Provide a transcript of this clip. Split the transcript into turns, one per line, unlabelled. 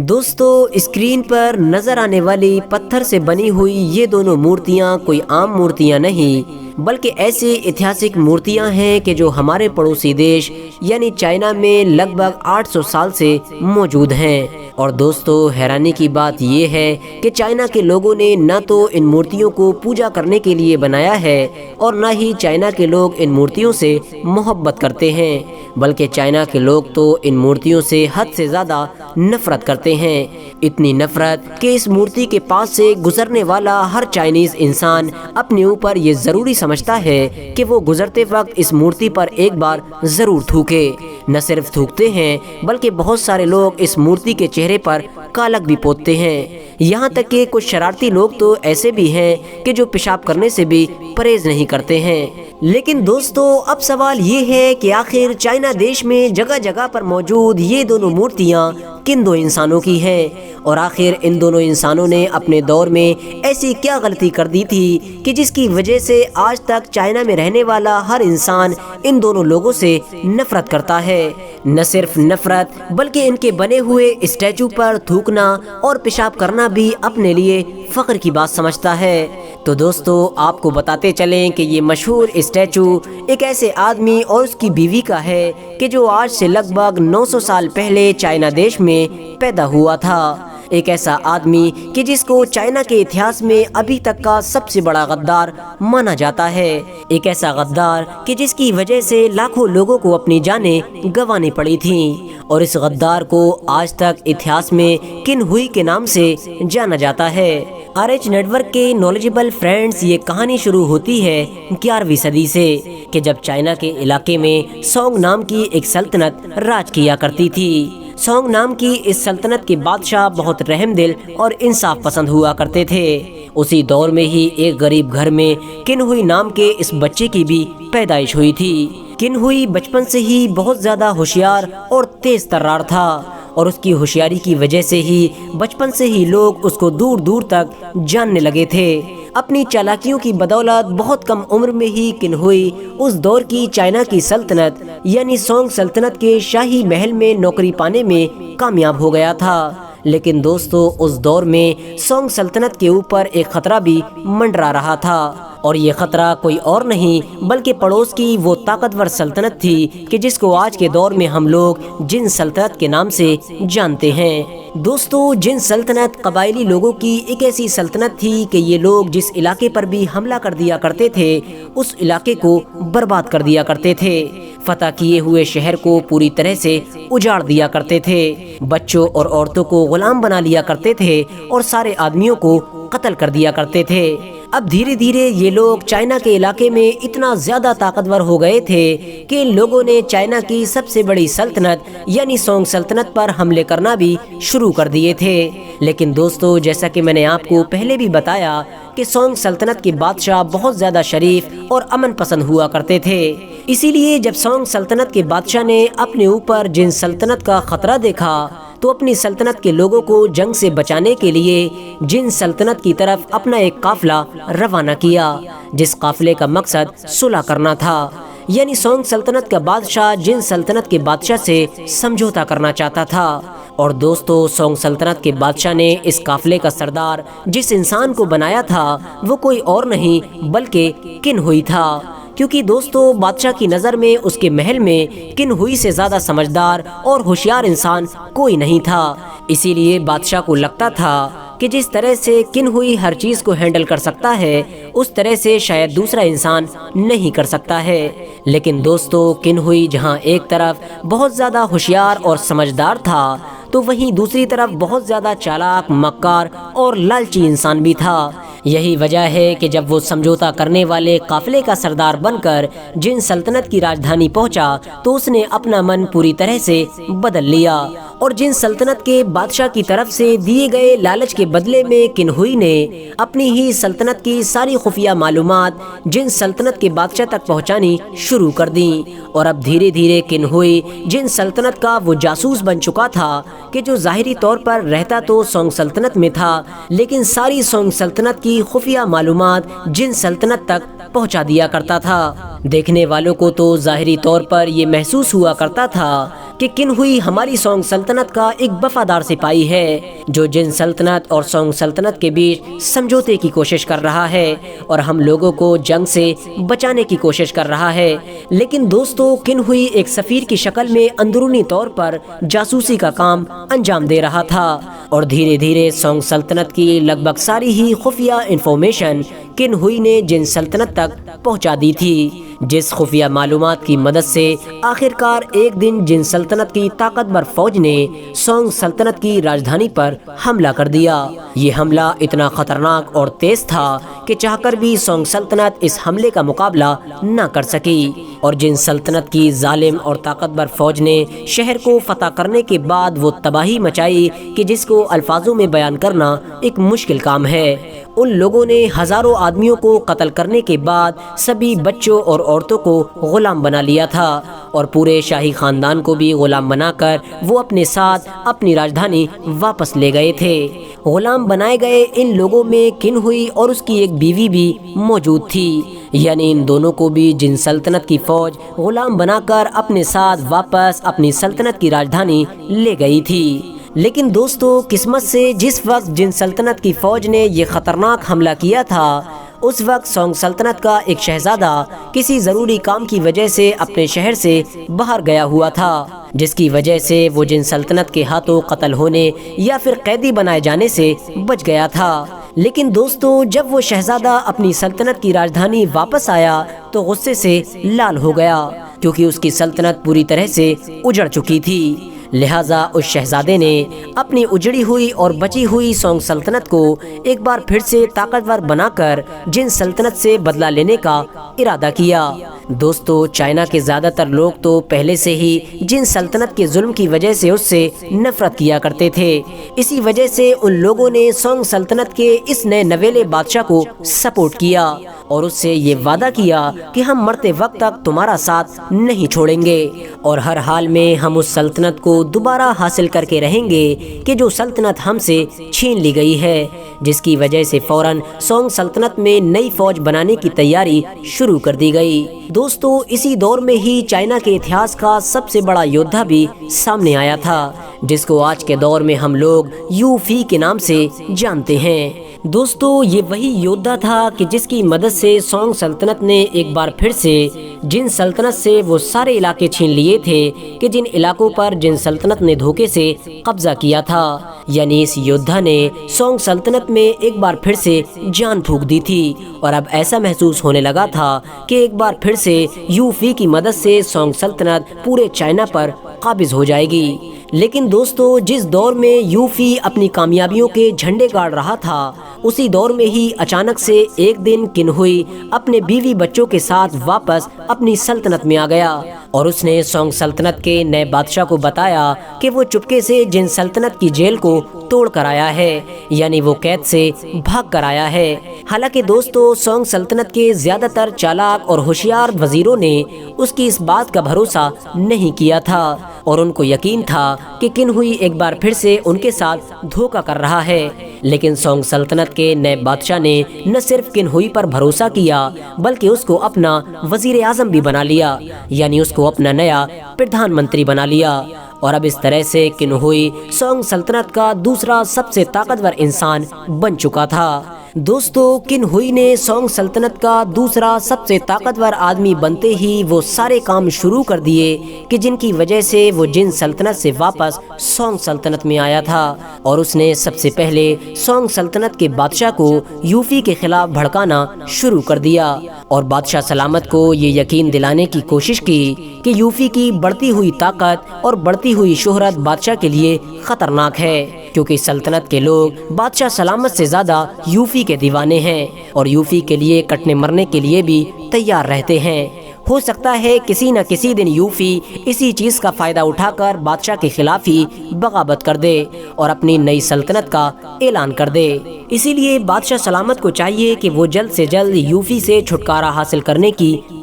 دوستو اسکرین پر نظر آنے والی پتھر سے بنی ہوئی یہ دونوں مورتیاں کوئی عام مورتیاں نہیں بلکہ ایسی ایتہاسک مورتیاں ہیں کہ جو ہمارے پڑوسی دیش یعنی چائنا میں لگ بھگ 800 سال سے موجود ہیں۔ اور دوستو حیرانی کی بات یہ ہے کہ چائنا کے لوگوں نے نہ تو ان مورتیوں کو پوجا کرنے کے لیے بنایا ہے اور نہ ہی چائنا کے لوگ ان مورتیوں سے محبت کرتے ہیں، بلکہ چائنا کے لوگ تو ان مورتیوں سے حد سے زیادہ نفرت کرتے ہیں۔ اتنی نفرت کہ اس مورتی کے پاس سے گزرنے والا ہر چائنیز انسان اپنے اوپر یہ ضروری سمجھتا ہے کہ وہ گزرتے وقت اس مورتی پر ایک بار ضرور تھوکے۔ نہ صرف تھوکتے ہیں بلکہ بہت سارے لوگ اس مورتی کے چہرے پر کالک بھی پوتتے ہیں، یہاں تک کہ کچھ شرارتی لوگ تو ایسے بھی ہیں کہ جو پیشاب کرنے سے بھی پرہیز نہیں کرتے ہیں۔ لیکن دوستو اب سوال یہ ہے کہ آخر چائنا دیش میں جگہ جگہ پر موجود یہ دونوں مورتیاں کن دو انسانوں کی ہیں، اور آخر ان دونوں انسانوں نے اپنے دور میں ایسی کیا غلطی کر دی تھی کہ جس کی وجہ سے آج تک چائنا میں رہنے والا ہر انسان ان دونوں لوگوں سے نفرت کرتا ہے۔ نہ صرف نفرت بلکہ ان کے بنے ہوئے اسٹیچو پر تھوکنا اور پیشاب کرنا بھی اپنے لیے فخر کی بات سمجھتا ہے۔ تو دوستو آپ کو بتاتے چلیں کہ یہ مشہور اسٹیچو ایک ایسے آدمی اور اس کی بیوی کا ہے کہ جو آج سے لگ بھگ 900 سال پہلے چائنا دیش میں پیدا ہوا تھا۔ ایک ایسا آدمی کہ جس کو چائنا کے اتہاس میں ابھی تک کا سب سے بڑا غدار مانا جاتا ہے۔ ایک ایسا غدار کہ جس کی وجہ سے لاکھوں لوگوں کو اپنی جانیں گنوانی پڑی تھیں، اور اس غدار کو آج تک اتہاس میں کن ہوئی کے نام سے جانا جاتا ہے۔ RH نیٹورک کے نالجبل فرینڈز، یہ کہانی شروع ہوتی ہے 11ویں صدی سے کہ جب چائنا کے علاقے میں سونگ نام کی ایک سلطنت راج کیا کرتی تھی۔ سونگ نام کی اس سلطنت کے بادشاہ بہت رحم دل اور انصاف پسند ہوا کرتے تھے۔ اسی دور میں ہی ایک غریب گھر میں کن ہوئی نام کے اس بچے کی بھی پیدائش ہوئی تھی۔ کن ہوئی بچپن سے ہی بہت زیادہ ہوشیار اور تیز ترار تھا، اور اس کی ہوشیاری کی وجہ سے ہی بچپن سے ہی لوگ اس کو دور دور تک جاننے لگے تھے۔ اپنی چالاکیوں کی بدولت بہت کم عمر میں ہی کن ہوئی اس دور کی چائنا کی سلطنت یعنی سونگ سلطنت کے شاہی محل میں نوکری پانے میں کامیاب ہو گیا تھا۔ لیکن دوستو اس دور میں سونگ سلطنت کے اوپر ایک خطرہ بھی منڈرا رہا تھا، اور یہ خطرہ کوئی اور نہیں بلکہ پڑوس کی وہ طاقتور سلطنت تھی کہ جس کو آج کے دور میں ہم لوگ جن سلطنت کے نام سے جانتے ہیں۔ دوستو جن سلطنت قبائلی لوگوں کی ایک ایسی سلطنت تھی کہ یہ لوگ جس علاقے پر بھی حملہ کر دیا کرتے تھے اس علاقے کو برباد کر دیا کرتے تھے، فتح کیے ہوئے شہر کو پوری طرح سے اجاڑ دیا کرتے تھے، بچوں اور عورتوں کو غلام بنا لیا کرتے تھے اور سارے آدمیوں کو قتل کر دیا کرتے تھے۔ اب دھیرے دھیرے یہ لوگ چائنا کے علاقے میں اتنا زیادہ طاقتور ہو گئے تھے کہ ان لوگوں نے چائنا کی سب سے بڑی سلطنت یعنی سونگ سلطنت پر حملے کرنا بھی شروع کر دیے تھے۔ لیکن دوستو جیسا کہ میں نے آپ کو پہلے بھی بتایا کہ سونگ سلطنت کے بادشاہ بہت زیادہ شریف اور امن پسند ہوا کرتے تھے، اسی لیے جب سونگ سلطنت کے بادشاہ نے اپنے اوپر جن سلطنت کا خطرہ دیکھا تو اپنی سلطنت کے لوگوں کو جنگ سے بچانے کے لیے جن سلطنت کی طرف اپنا ایک قافلہ روانہ کیا، جس قافلے کا مقصد صلح کرنا تھا۔ یعنی سونگ سلطنت کا بادشاہ جن سلطنت کے بادشاہ سے سمجھوتا کرنا چاہتا تھا، اور دوستو سونگ سلطنت کے بادشاہ نے اس قافلے کا سردار جس انسان کو بنایا تھا وہ کوئی اور نہیں بلکہ کن ہوئی تھا، کیونکہ دوستو بادشاہ کی نظر میں اس کے محل میں کن ہوئی سے زیادہ سمجھدار اور ہوشیار انسان کوئی نہیں تھا۔ اسی لیے بادشاہ کو لگتا تھا کہ جس طرح سے کن ہوئی ہر چیز کو ہینڈل کر سکتا ہے اس طرح سے شاید دوسرا انسان نہیں کر سکتا ہے۔ لیکن دوستو کن ہوئی جہاں ایک طرف بہت زیادہ ہوشیار اور سمجھدار تھا تو وہیں دوسری طرف بہت زیادہ چالاک، مکار اور لالچی انسان بھی تھا۔ یہی وجہ ہے کہ جب وہ سمجھوتا کرنے والے قافلے کا سردار بن کر جن سلطنت کی راجدھانی پہنچا تو اس نے اپنا من پوری طرح سے بدل لیا، اور جن سلطنت کے بادشاہ کی طرف سے دیے گئے لالچ کے بدلے میں کن ہوئی نے اپنی ہی سلطنت کی ساری خفیہ معلومات جن سلطنت کے بادشاہ تک پہنچانی شروع کر دیں، اور اب دھیرے دھیرے کن ہوئی جن سلطنت کا وہ جاسوس بن چکا تھا کہ جو ظاہری طور پر رہتا تو سونگ سلطنت میں تھا لیکن ساری سونگ سلطنت کی خفیہ معلومات جن سلطنت تک پہنچا دیا کرتا تھا۔ دیکھنے والوں کو تو ظاہری طور پر یہ محسوس ہوا کرتا تھا کہ کن ہوئی ہماری سونگ سلطنت کا ایک وفادار سپاہی ہے جو جن سلطنت اور سونگ سلطنت کے بیچ سمجھوتے کی کوشش کر رہا ہے اور ہم لوگوں کو جنگ سے بچانے کی کوشش کر رہا ہے۔ لیکن دوستو، کن ہوئی ایک سفیر کی شکل میں اندرونی طور پر جاسوسی کا کام انجام دے رہا تھا اور دھیرے دھیرے سونگ سلطنت کی لگ بھگ ساری ہی خفیہ انفارمیشن کن ہوئی نے جن سلطنت تک پہنچا دی تھی، جس خفیہ معلومات کی مدد سے آخرکار ایک دن جن سلطنت کی طاقتور فوج نے سونگ سلطنت کی راجدھانی پر حملہ کر دیا۔ یہ حملہ اتنا خطرناک اور تیز تھا کہ چاہ کر بھی سونگ سلطنت اس حملے کا مقابلہ نہ کر سکی اور جن سلطنت کی ظالم اور طاقتور فوج نے شہر کو فتح کرنے کے بعد وہ تباہی مچائی کہ جس کو الفاظوں میں بیان کرنا ایک مشکل کام ہے۔ ان لوگوں نے ہزاروں آدمیوں کو قتل کرنے کے بعد سبھی بچوں اور عورتوں کو غلام بنا لیا تھا اور پورے شاہی خاندان کو بھی غلام بنا کر وہ اپنے ساتھ اپنی راجدھانی واپس لے گئے تھے۔ غلام بنائے گئے ان لوگوں میں کن ہوئی اور اس کی ایک بیوی بھی موجود تھی، یعنی ان دونوں کو بھی جن سلطنت کی فوج غلام بنا کر اپنے ساتھ واپس اپنی سلطنت کی راجدھانی لے گئی تھی۔ لیکن دوستو، قسمت سے جس وقت جن سلطنت کی فوج نے یہ خطرناک حملہ کیا تھا اس وقت سونگ سلطنت کا ایک شہزادہ کسی ضروری کام کی وجہ سے اپنے شہر سے باہر گیا ہوا تھا، جس کی وجہ سے وہ جن سلطنت کے ہاتھوں قتل ہونے یا پھر قیدی بنائے جانے سے بچ گیا تھا۔ لیکن دوستو، جب وہ شہزادہ اپنی سلطنت کی راجدھانی واپس آیا تو غصے سے لال ہو گیا کیونکہ اس کی سلطنت پوری طرح سے اجڑ چکی تھی۔ لہٰذا اس شہزادے نے اپنی اجڑی ہوئی اور بچی ہوئی سونگ سلطنت کو ایک بار پھر سے طاقتور بنا کر جن سلطنت سے بدلہ لینے کا ارادہ کیا۔ دوستو، چائنا کے زیادہ تر لوگ تو پہلے سے ہی جن سلطنت کے ظلم کی وجہ سے اس سے نفرت کیا کرتے تھے۔ اسی وجہ سے ان لوگوں نے سونگ سلطنت کے اس نئے نویلے بادشاہ کو سپورٹ کیا اور اس سے یہ وعدہ کیا کہ ہم مرتے وقت تک تمہارا ساتھ نہیں چھوڑیں گے اور ہر حال میں ہم اس سلطنت کو دوبارہ حاصل کر کے رہیں گے کہ جو سلطنت ہم سے چھین لی گئی ہے، جس کی وجہ سے فوراً سونگ سلطنت میں نئی فوج بنانے کی تیاری شروع کر دی گئی۔ دوستو، اسی دور میں ہی چائنا کے اتہاس کا سب سے بڑا یودھا بھی سامنے آیا تھا جس کو آج کے دور میں ہم لوگ یو فی کے نام سے جانتے ہیں۔ دوستو، یہ وہی یودھا تھا کہ جس کی مدد سے سونگ سلطنت نے ایک بار پھر سے جن سلطنت سے وہ سارے علاقے چھین لیے تھے کہ جن علاقوں پر جن سلطنت نے دھوکے سے قبضہ کیا تھا۔ یعنی اس یودھا نے سونگ سلطنت میں ایک بار پھر سے جان پھونک دی تھی اور اب ایسا محسوس ہونے لگا تھا کہ ایک بار پھر سے یو فی کی مدد سے سونگ سلطنت پورے چائنا پر قابض ہو جائے گی۔ لیکن دوستو، جس دور میں یو فی اپنی کامیابیوں کے جھنڈے گاڑ رہا تھا اسی دور میں ہی اچانک سے ایک دن کن ہوئی اپنے بیوی بچوں کے ساتھ واپس اپنی سلطنت میں آ گیا اور اس نے سونگ سلطنت کے نئے بادشاہ کو بتایا کہ وہ چپکے سے جن سلطنت کی جیل کو توڑ کر آیا ہے، یعنی وہ قید سے بھاگ کر آیا ہے۔ حالانکہ دوستو، سونگ سلطنت کے زیادہ تر چالاک اور ہوشیار وزیروں نے اس کی اس بات کا بھروسہ نہیں کیا تھا اور ان کو یقین تھا کہ کن ہوئی ایک بار پھر سے ان کے ساتھ دھوکہ کر رہا ہے۔ لیکن سونگ سلطنت کے نئے بادشاہ نے نہ صرف کن ہوئی پر بھروسہ کیا بلکہ اس کو اپنا وزیر اعظم بھی بنا لیا، یعنی اس کو اپنا نیا پردھان منتری بنا لیا اور اب اس طرح سے کن ہوئی سونگ سلطنت کا دوسرا سب سے طاقتور انسان بن چکا تھا۔ دوستو، کن ہوئی نے سونگ سلطنت کا دوسرا سب سے طاقتور آدمی بنتے ہی وہ سارے کام شروع کر دیے کہ جن کی وجہ سے وہ جن سلطنت سے واپس سونگ سلطنت میں آیا تھا اور اس نے سب سے پہلے سونگ سلطنت کے بادشاہ کو یوفی کے خلاف بھڑکانا شروع کر دیا اور بادشاہ سلامت کو یہ یقین دلانے کی کوشش کی کہ یوفی کی بڑھتی ہوئی طاقت اور بڑھتی ہوئی شہرت بادشاہ کے لیے خطرناک ہے، کیونکہ سلطنت کے لوگ بادشاہ سلامت سے زیادہ یوفی کے دیوانے ہیں اور یوفی کے لیے کٹنے مرنے کے لیے بھی تیار رہتے ہیں۔ ہو سکتا ہے کسی نہ کسی دن یوفی اسی چیز کا فائدہ اٹھا کر بادشاہ کے خلاف ہی بغاوت کر دے اور اپنی نئی سلطنت کا اعلان کر دے۔ اسی لیے بادشاہ سلامت کو چاہیے کہ وہ جلد سے جلد یوفی سے چھٹکارا حاصل کرنے کی